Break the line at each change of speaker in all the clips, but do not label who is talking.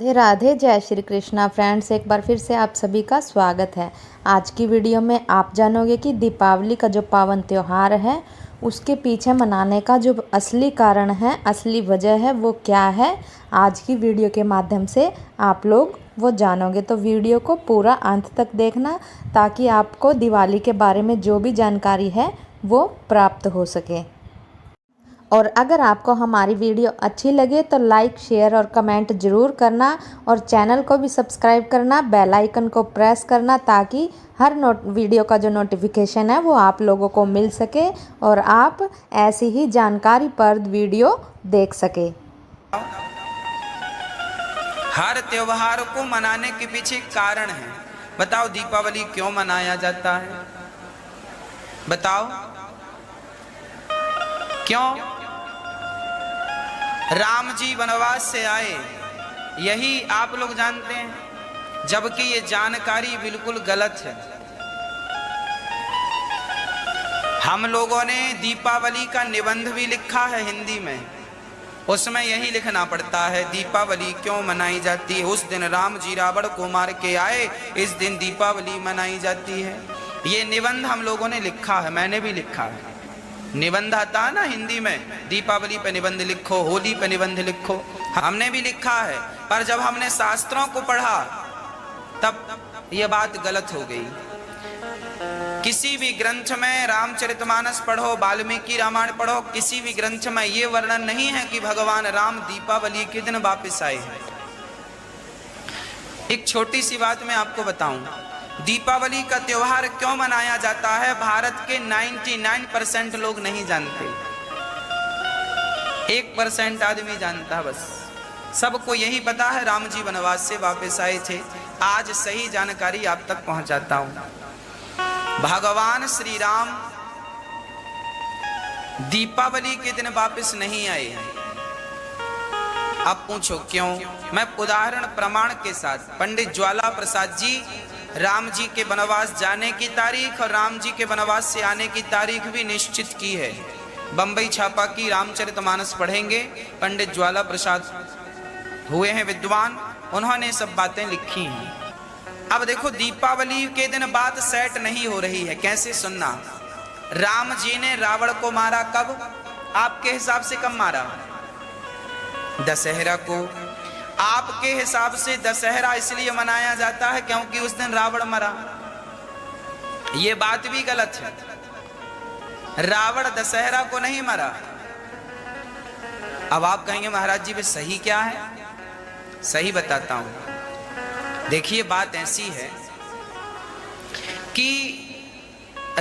राधे राधे, जय श्री कृष्णा फ्रेंड्स। एक बार फिर से आप सभी का स्वागत है। आज की वीडियो में आप जानोगे कि दीपावली का जो पावन त्यौहार है उसके पीछे मनाने का जो असली कारण है, असली वजह है, वो क्या है। आज की वीडियो के माध्यम से आप लोग वो जानोगे, तो वीडियो को पूरा अंत तक देखना ताकि आपको दिवाली के बारे में जो भी जानकारी है वो प्राप्त हो सके। और अगर आपको हमारी वीडियो अच्छी लगे तो लाइक, शेयर और कमेंट ज़रूर करना और चैनल को भी सब्सक्राइब करना, बेल आइकन को प्रेस करना ताकि हर वीडियो का जो नोटिफिकेशन है वो आप लोगों को मिल सके और आप ऐसी ही जानकारी पर वीडियो देख सके।
हर त्योहार को मनाने के पीछे कारण है। बताओ दीपावली क्यों मनाया जाता है? बताओ क्यों? राम जी वनवास से आए, यही आप लोग जानते हैं, जबकि ये जानकारी बिल्कुल गलत है। हम लोगों ने दीपावली का निबंध भी लिखा है हिंदी में, उसमें यही लिखना पड़ता है दीपावली क्यों मनाई जाती है। उस दिन राम जी रावण को मार के आए, इस दिन दीपावली मनाई जाती है। ये निबंध हम लोगों ने लिखा है, मैंने भी लिखा है। निबंध आता है ना हिंदी में, दीपावली पे निबंध लिखो, होली पे निबंध लिखो, हमने भी लिखा है। पर जब हमने शास्त्रों को पढ़ा तब यह बात गलत हो गई। किसी भी ग्रंथ में रामचरितमानस पढ़ो, वाल्मीकि रामायण पढ़ो, किसी भी ग्रंथ में यह वर्णन नहीं है कि भगवान राम दीपावली के दिन वापस आए हैं। एक छोटी सी बात मैं आपको बताऊं, दीपावली का त्योहार क्यों मनाया जाता है, भारत के 99% लोग नहीं जानते। 1% आदमी जानता है बस। सबको यही पता है राम जी वनवास से वापस आए थे। आज सही जानकारी आप तक पहुंचाता हूं। भगवान श्री राम दीपावली के दिन वापस नहीं आए हैं। अब पूछो क्यों? मैं उदाहरण प्रमाण के साथ, पंडित ज्वाला प्रसाद जी राम जी के वनवास जाने की तारीख और राम जी के वनवास से आने की तारीख भी निश्चित की है। बंबई छापा की रामचरितमानस पढ़ेंगे, पंडित ज्वाला प्रसाद हुए हैं विद्वान, उन्होंने सब बातें लिखी हैं। अब देखो दीपावली के दिन बात सेट नहीं हो रही है। कैसे? सुनना। राम जी ने रावण को मारा कब? आपके हिसाब से कब मारा? दशहरा को। आपके हिसाब से दशहरा इसलिए मनाया जाता है क्योंकि उस दिन रावण मरा। यह बात भी गलत है। रावण दशहरा को नहीं मरा। अब आप कहेंगे महाराज जी वे सही क्या है? सही बताता हूं। देखिए बात ऐसी है कि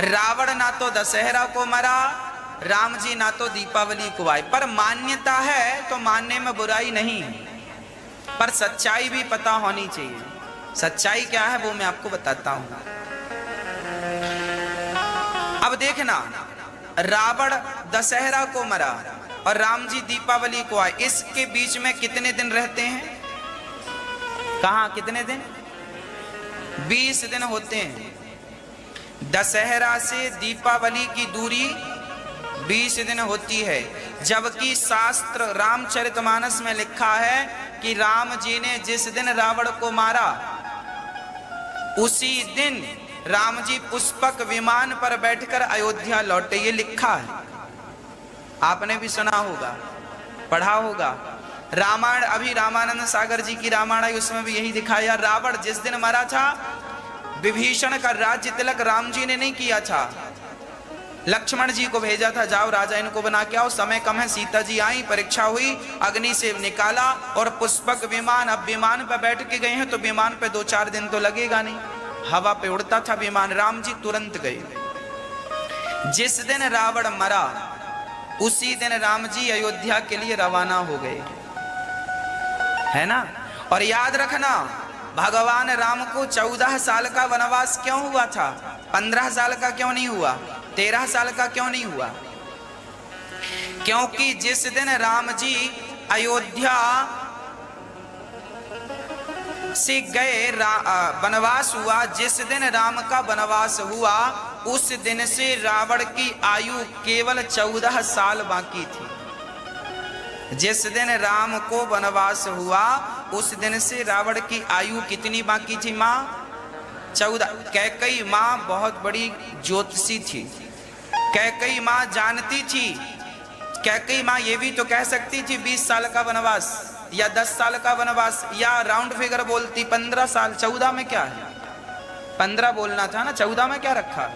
रावण ना तो दशहरा को मरा, राम जी ना तो दीपावली को आए। पर मान्यता है तो मानने में बुराई नहीं है, पर सच्चाई भी पता होनी चाहिए। सच्चाई क्या है वो मैं आपको बताता हूं। अब देखना, रावण दशहरा को मरा और राम जी दीपावली को आए, इसके बीच में कितने दिन रहते हैं? कहां कितने दिन? 20 दिन होते हैं। दशहरा से दीपावली की दूरी 20 दिन होती है। जबकि शास्त्र रामचरितमानस में लिखा है कि राम जी ने जिस दिन रावण को मारा उसी दिन राम जी पुष्पक विमान पर बैठकर अयोध्या लौटे। ये लिखा है, आपने भी सुना होगा, पढ़ा होगा। रामायण, अभी रामानंद सागर जी की रामायण आई, उसमें भी यही दिखाया। रावण जिस दिन मरा था, विभीषण का राज्य तिलक राम जी ने नहीं किया था, लक्ष्मण जी को भेजा था, जाओ राजा इनको बना के आओ, समय कम है। सीता जी आई, परीक्षा हुई, अग्नि से निकाला और पुष्पक विमान। अब विमान पे बैठ के गए हैं तो विमान पे 2-4 दिन तो लगेगा नहीं, हवा पे उड़ता था विमान। राम जी तुरंत गए। जिस दिन रावण मरा उसी दिन राम जी अयोध्या के लिए रवाना हो गए, है ना। और याद रखना, भगवान राम को 14 साल का वनवास क्यों हुआ था? 15 साल का क्यों नहीं हुआ? 13 साल का क्यों नहीं हुआ? क्योंकि जिस दिन राम जी अयोध्या से गए, वनवास हुआ, जिस दिन राम का वनवास हुआ उस दिन से रावण की आयु केवल 14 साल बाकी थी। जिस दिन राम को वनवास हुआ उस दिन से रावण की आयु कितनी बाकी थी माँ? 14। कैकई माँ बहुत बड़ी ज्योतिषी थी। कैकई माँ जानती थी। कैकई माँ ये भी तो कह सकती थी 20 साल का वनवास या 10 साल का वनवास, या राउंड फिगर बोलती 15 साल। 14 में क्या है? 15 बोलना था ना, 14 में क्या रखा?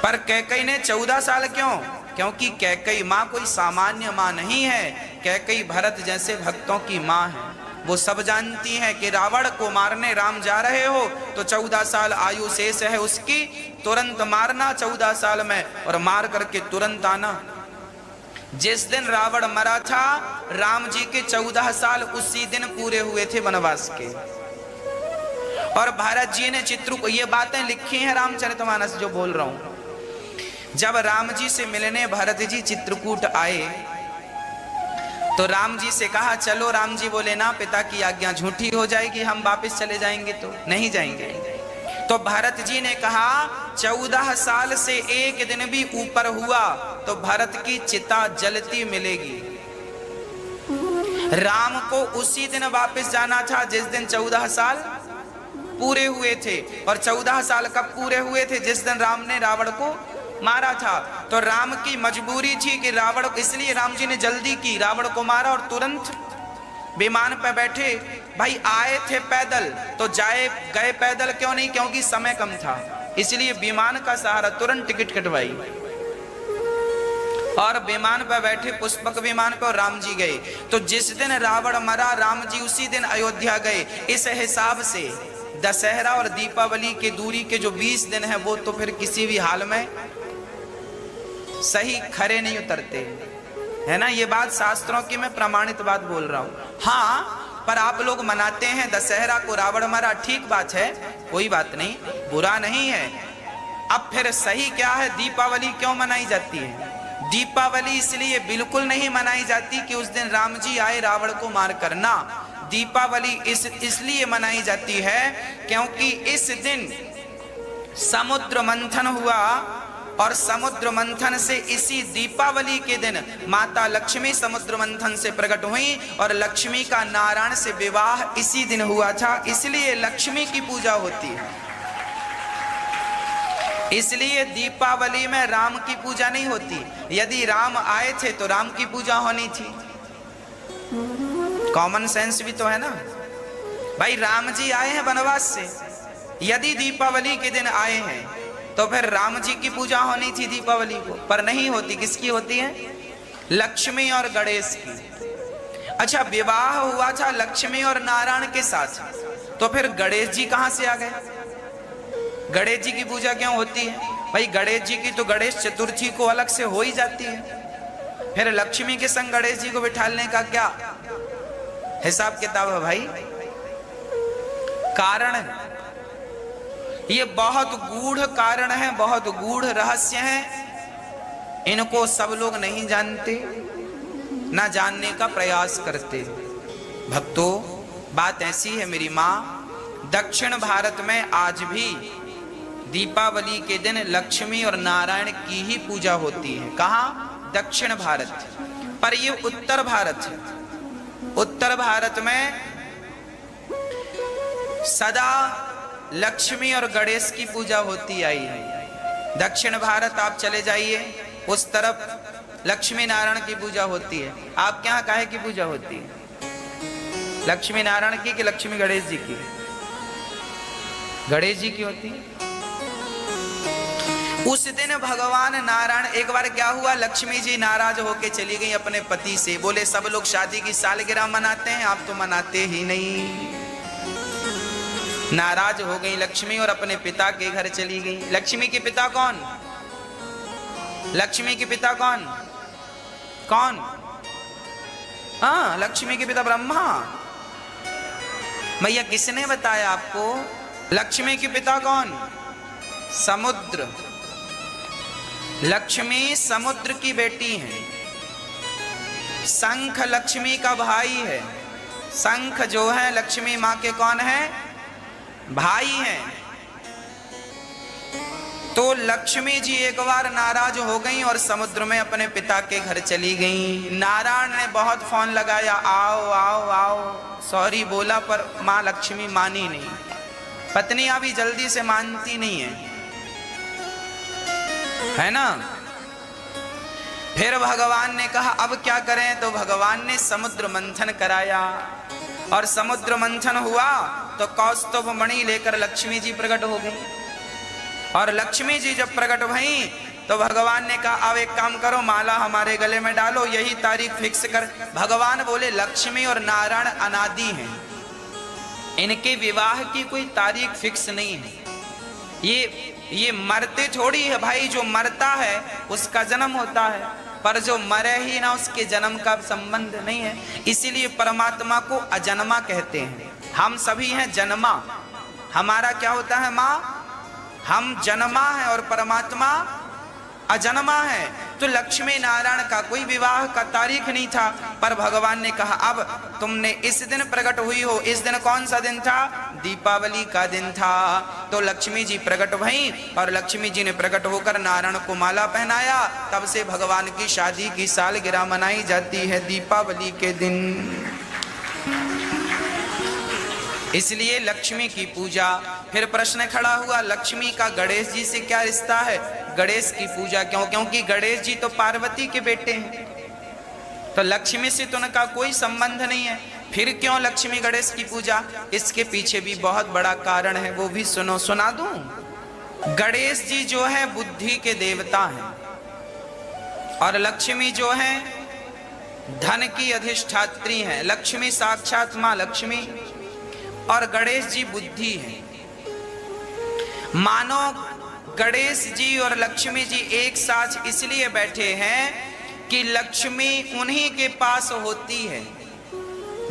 पर कैकई ने 14 साल क्यों? क्योंकि कैकई माँ कोई सामान्य माँ नहीं है। कैकई भरत जैसे भक्तों की माँ है। वो सब जानती हैं कि रावण को मारने राम जा रहे हो तो 14 साल आयु शेष है उसकी, तुरंत मारना 14 साल में और मार करके तुरंत आना। जिस दिन रावण मरा था राम जी के 14 साल उसी दिन पूरे हुए थे वनवास के। और भरत जी ने चित्रकूट, ये बातें लिखी हैं रामचरितमानस जो बोल रहा हूं। जब राम जी से मिलने भरत जी चित्रकूट आए तो राम जी से कहा चलो। राम जी बोले ना, पिता की आज्ञा झूठी हो जाएगी, हम वापस चले जाएंगे तो नहीं जाएंगे। तो भरत जी ने कहा 14 साल से एक दिन भी ऊपर हुआ तो भरत की चिता जलती मिलेगी। राम को उसी दिन वापस जाना था जिस दिन 14 साल पूरे हुए थे। और 14 साल कब पूरे हुए थे? जिस दिन राम ने रावण को मारा था। तो राम की मजबूरी थी कि रावण, इसलिए राम जी ने जल्दी की, रावण को मारा और तुरंत विमान पर बैठे। भाई आए थे पैदल तो गए पैदल क्यों नहीं? क्योंकि समय कम था, इसलिए विमान का सहारा, तुरंत टिकट कटवाई और विमान पर बैठे, पुष्पक विमान पर राम जी गए। तो जिस दिन रावण मरा राम जी उसी दिन अयोध्या गए। इस हिसाब से दशहरा और दीपावली के दूरी के जो 20 दिन है वो तो फिर किसी भी हाल में सही खरे नहीं उतरते, है ना। ये बात शास्त्रों की मैं प्रमाणित बात बोल रहा हूं। हाँ, पर आप लोग मनाते हैं दशहरा को, रावण मरा, ठीक बात है, कोई बात नहीं, बुरा नहीं है। अब फिर सही क्या है? दीपावली क्यों मनाई जाती है? दीपावली इसलिए बिल्कुल नहीं मनाई जाती कि उस दिन राम जी आए रावण को मार करना। दीपावली इसलिए मनाई जाती है क्योंकि इस दिन समुद्र मंथन हुआ और समुद्र मंथन से इसी दीपावली के दिन माता लक्ष्मी समुद्र मंथन से प्रकट हुई और लक्ष्मी का नारायण से विवाह इसी दिन हुआ था। इसलिए लक्ष्मी की पूजा होती है। इसलिए दीपावली में राम की पूजा नहीं होती। यदि राम आए थे तो राम की पूजा होनी थी। कॉमन सेंस भी तो है ना भाई। राम जी आए हैं वनवास से, यदि दीपावली के दिन आए हैं तो फिर राम जी की पूजा होनी थी दीपावली को, पर नहीं होती। किसकी होती है? लक्ष्मी और गणेश की। अच्छा, विवाह हुआ था लक्ष्मी और नारायण के साथ, तो फिर गणेश जी कहां से आ गए? गणेश जी की पूजा क्यों होती है? भाई गणेश जी की तो गणेश चतुर्थी को अलग से हो ही जाती है, फिर लक्ष्मी के संग गणेश जी को बिठाने का क्या हिसाब किताब है भाई? कारण है, ये बहुत गूढ़ कारण है, बहुत गूढ़ रहस्य है। इनको सब लोग नहीं जानते, ना जानने का प्रयास करते। भक्तों, बात ऐसी है मेरी माँ, दक्षिण भारत में आज भी दीपावली के दिन लक्ष्मी और नारायण की ही पूजा होती है। कहाँ? दक्षिण भारत। पर ये उत्तर भारत है। उत्तर भारत में सदा लक्ष्मी और गणेश की पूजा होती आई है। दक्षिण भारत आप चले जाइए, उस तरफ लक्ष्मी नारायण की पूजा होती है। आप क्या काहे की पूजा होती है? लक्ष्मी नारायण की कि लक्ष्मी गणेश जी की? गणेश जी की होती है। उस दिन भगवान नारायण, एक बार क्या हुआ, लक्ष्मी जी नाराज होके चली गई अपने पति से। बोले सब लोग शादी की सालगिरह मनाते हैं, आप तो मनाते ही नहीं। नाराज हो गई लक्ष्मी और अपने पिता के घर चली गई। लक्ष्मी के पिता कौन? लक्ष्मी के पिता कौन? कौन? हाँ, लक्ष्मी के पिता ब्रह्मा। भैया किसने बताया आपको? लक्ष्मी के पिता कौन? समुद्र। लक्ष्मी समुद्र की बेटी है। शंख लक्ष्मी का भाई है। शंख जो है लक्ष्मी माँ के कौन है? भाई हैं। तो लक्ष्मी जी एक बार नाराज हो गई और समुद्र में अपने पिता के घर चली गई। नारायण ने बहुत फोन लगाया, आओ आओ आओ, सॉरी बोला, पर माँ लक्ष्मी मानी नहीं। पत्नियां भी जल्दी से मानती नहीं है ना। फिर भगवान ने कहा अब क्या करें, तो भगवान ने समुद्र मंथन कराया और समुद्र मंथन हुआ तो कौस्तुभ मणि लेकर लक्ष्मी जी प्रकट हो गई। और लक्ष्मी जी जब प्रकट भई तो भगवान ने कहा अब एक काम करो, माला हमारे गले में डालो, यही तारीख फिक्स कर। भगवान बोले लक्ष्मी और नारायण अनादि हैं, इनके विवाह की कोई तारीख फिक्स नहीं है। ये मरते थोड़ी है भाई, जो मरता है उसका जन्म होता है, पर जो मरे ही ना उसके जन्म का संबंध नहीं है। इसीलिए परमात्मा को अजन्मा कहते हैं। हम सभी हैं जन्मा, हमारा क्या होता है माँ, हम जन्मा है और परमात्मा अजन्मा है। तो लक्ष्मी नारायण का कोई विवाह का तारीख नहीं था, पर भगवान ने कहा अब तुमने इस दिन प्रकट हुई हो। इस दिन कौन सा दिन था, दीपावली का दिन था। तो लक्ष्मी जी प्रकट भई और लक्ष्मी जी ने प्रकट होकर नारायण को माला पहनाया। तब से भगवान की शादी की सालगिरह मनाई जाती है दीपावली के दिन। इसलिए लक्ष्मी की पूजा। फिर प्रश्न खड़ा हुआ लक्ष्मी का गणेश जी से क्या रिश्ता है, गणेश की पूजा क्यों, क्योंकि गणेश जी तो पार्वती के बेटे हैं, तो लक्ष्मी से तो उनका कोई संबंध नहीं है। फिर क्यों लक्ष्मी गणेश की पूजा, इसके पीछे भी बहुत बड़ा कारण है, वो भी सुनो, सुना दूं। गणेश जी जो है बुद्धि के देवता हैं और लक्ष्मी जो है धन की अधिष्ठात्री हैं। लक्ष्मी साक्षात मां लक्ष्मी और गणेश जी बुद्धि है। मानो गणेश जी और लक्ष्मी जी एक साथ इसलिए बैठे हैं कि लक्ष्मी उन्हीं के पास होती है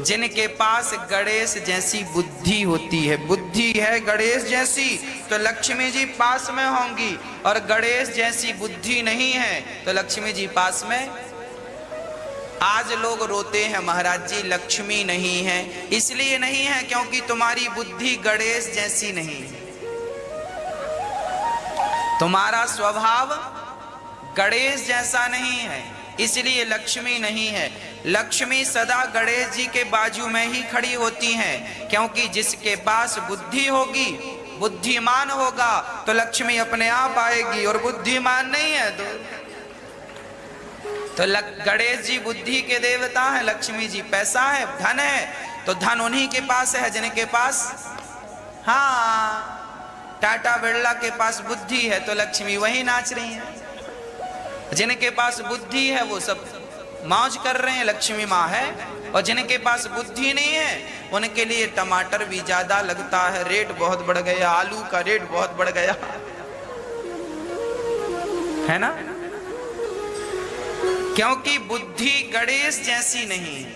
जिनके पास गणेश जैसी बुद्धि होती है। बुद्धि है गणेश जैसी तो लक्ष्मी जी पास में होंगी, और गणेश जैसी बुद्धि नहीं है तो लक्ष्मी जी पास में। आज लोग रोते हैं महाराज जी लक्ष्मी नहीं है, इसलिए नहीं है क्योंकि तुम्हारी बुद्धि गणेश जैसी नहीं है, तुम्हारा स्वभाव गणेश जैसा नहीं है, इसलिए लक्ष्मी नहीं है। लक्ष्मी सदा गणेश जी के बाजू में ही खड़ी होती हैं, क्योंकि जिसके पास बुद्धि होगी, बुद्धिमान होगा, तो लक्ष्मी अपने आप आएगी, और बुद्धिमान नहीं है तो गणेश जी बुद्धि के देवता हैं, लक्ष्मी जी पैसा है, धन है, तो धन उन्हीं के पास है जिनके पास, हाँ टाटा बिरला के पास बुद्धि है तो लक्ष्मी वही नाच रही है। जिनके पास बुद्धि है वो सब मौज कर रहे हैं, लक्ष्मी माँ है। और जिनके पास बुद्धि नहीं है उनके लिए टमाटर भी ज्यादा लगता है, रेट बहुत बढ़ गया, आलू का रेट बहुत बढ़ गया है ना, क्योंकि बुद्धि गणेश जैसी नहीं है।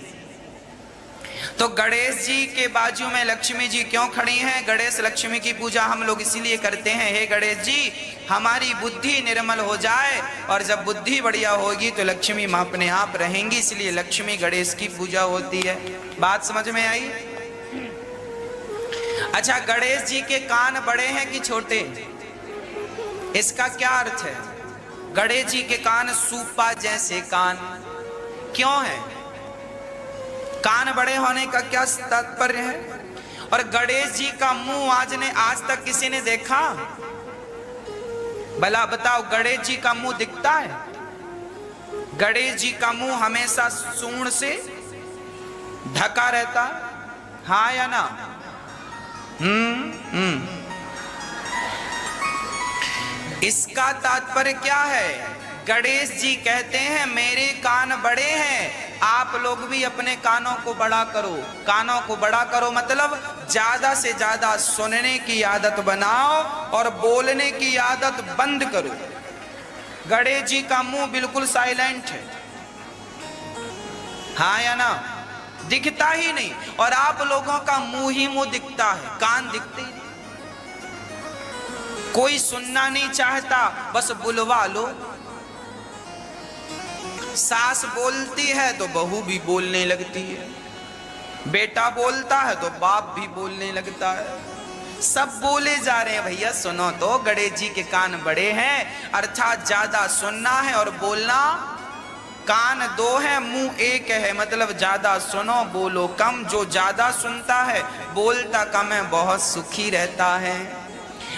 तो गणेश जी के बाजू में लक्ष्मी जी क्यों खड़ी हैं? गणेश लक्ष्मी की पूजा हम लोग इसीलिए करते हैं, हे गणेश जी हमारी बुद्धि निर्मल हो जाए, और जब बुद्धि बढ़िया होगी तो लक्ष्मी मां अपने आप रहेंगी, इसलिए लक्ष्मी गणेश की पूजा होती है। बात समझ में आई? अच्छा, गणेश जी के कान बड़े हैं कि छोटे, इसका क्या अर्थ है? गणेश जी के कान सूपा जैसे कान क्यों है? कान बड़े होने का क्या तात्पर्य है? और गणेश जी का मुंह आज तक किसी ने देखा? भला बताओ, गणेश जी का मुंह दिखता है? गणेश जी का मुंह हमेशा सूंड से ढका रहता, हाँ या ना? इसका तात्पर्य क्या है? गणेश जी कहते हैं मेरे कान बड़े हैं, आप लोग भी अपने कानों को बड़ा करो। कानों को बड़ा करो मतलब ज्यादा से ज्यादा सुनने की आदत बनाओ और बोलने की आदत बंद करो। गणेश जी का मुंह बिल्कुल साइलेंट है, हाँ या ना? दिखता ही नहीं, और आप लोगों का मुंह ही मुंह दिखता है, कान दिखते ही नहीं। कोई सुनना नहीं चाहता, बस बुलवा लो। सास बोलती है तो बहू भी बोलने लगती है, बेटा बोलता है तो बाप भी बोलने लगता है, सब बोले जा रहे हैं भैया सुनो तो, गणेश जी के कान बड़े हैं अर्थात ज्यादा सुनना है और बोलना, कान दो है मुंह एक है, मतलब ज्यादा सुनो बोलो कम। जो ज्यादा सुनता है बोलता कम है बहुत सुखी रहता है।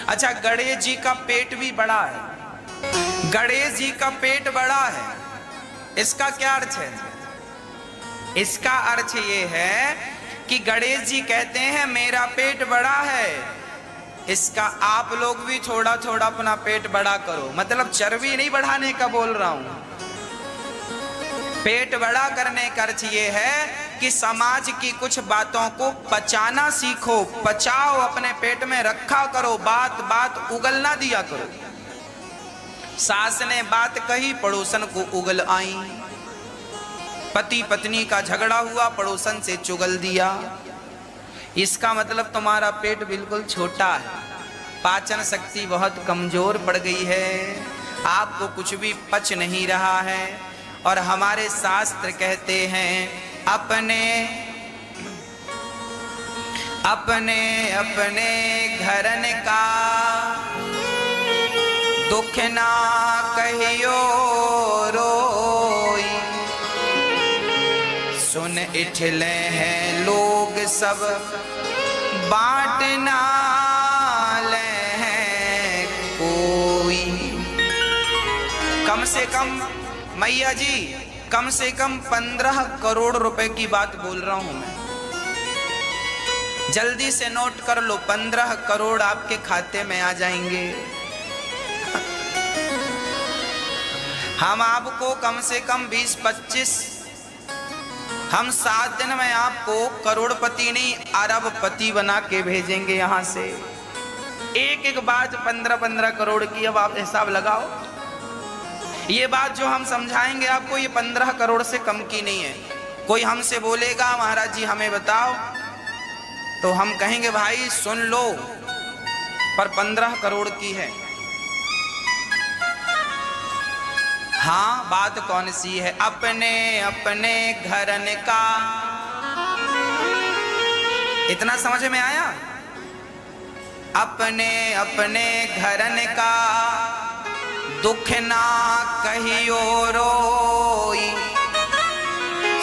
अच्छा, गणेश जी का पेट भी बड़ा है, गणेश जी का पेट बड़ा है, इसका क्या अर्थ है? इसका अर्थ ये है कि गणेश जी कहते हैं मेरा पेट बड़ा है, इसका आप लोग भी थोड़ा थोड़ा अपना पेट बड़ा करो। मतलब चर्बी नहीं बढ़ाने का बोल रहा हूं, पेट बड़ा करने का अर्थ ये है कि समाज की कुछ बातों को पचाना सीखो, पचाओ, अपने पेट में रखा करो, बात बात उगल ना दिया करो। सास ने बात कही पड़ोसन को उगल आई, पति पत्नी का झगड़ा हुआ पड़ोसन से चुगल दिया, इसका मतलब तुम्हारा पेट बिल्कुल छोटा है, पाचन शक्ति बहुत कमजोर पड़ गई है, आपको कुछ भी पच नहीं रहा है। और हमारे शास्त्र कहते हैं अपने अपने अपने घरन का दुख ना कहियो रोई, सुन इठले हैं लोग सब बांट ना ले हैं कोई। कम से कम मैया जी, कम से कम 15 करोड़ रुपए की बात बोल रहा हूं मैं, जल्दी से नोट कर लो, 15 करोड़ आपके खाते में आ जाएंगे। हम आपको कम से कम 20-25, हम 7 दिन में आपको करोड़पति नहीं अरबपति बना के भेजेंगे यहां से। एक एक बात 15-15 करोड़ की, अब आप हिसाब लगाओ। ये बात जो हम समझाएंगे आपको, ये 15 करोड़ से कम की नहीं है। कोई हमसे बोलेगा महाराज जी हमें बताओ, तो हम कहेंगे भाई सुन लो, पर 15 करोड़ की है। हाँ, बात कौन सी है? अपने अपने घरन का, इतना समझ में आया? अपने अपने घरन का दुख ना कहियो रोई,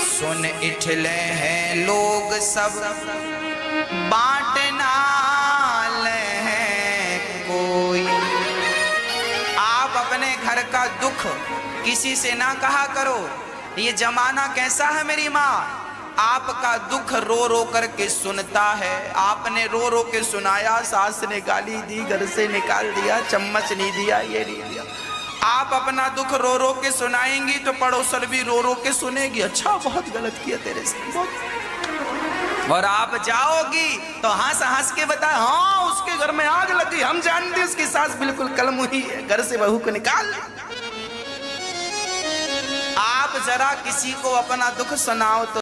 सुन इठले हैं लोग सब बांट ना ले हैं कोई। आप अपने घर का दुख किसी से ना कहा करो। ये जमाना कैसा है मेरी माँ, आपका दुख रो रो करके सुनता है। आपने रो रो के सुनाया, सास ने गाली दी, घर से निकाल दिया, चम्मच नहीं दिया, ये नहीं दिया। आप अपना दुख रो रो के सुनाएंगी तो पड़ोसन भी रो रो के सुनेगी, अच्छा बहुत गलत किया तेरे से। और आप जाओगी तो हंस हंस के बताए, हाँ उसके घर में आग लगी, हम जानते उसकी सास बिल्कुल कलमुही है, घर से बहू को निकाल। आप जरा किसी को अपना दुख सुनाओ तो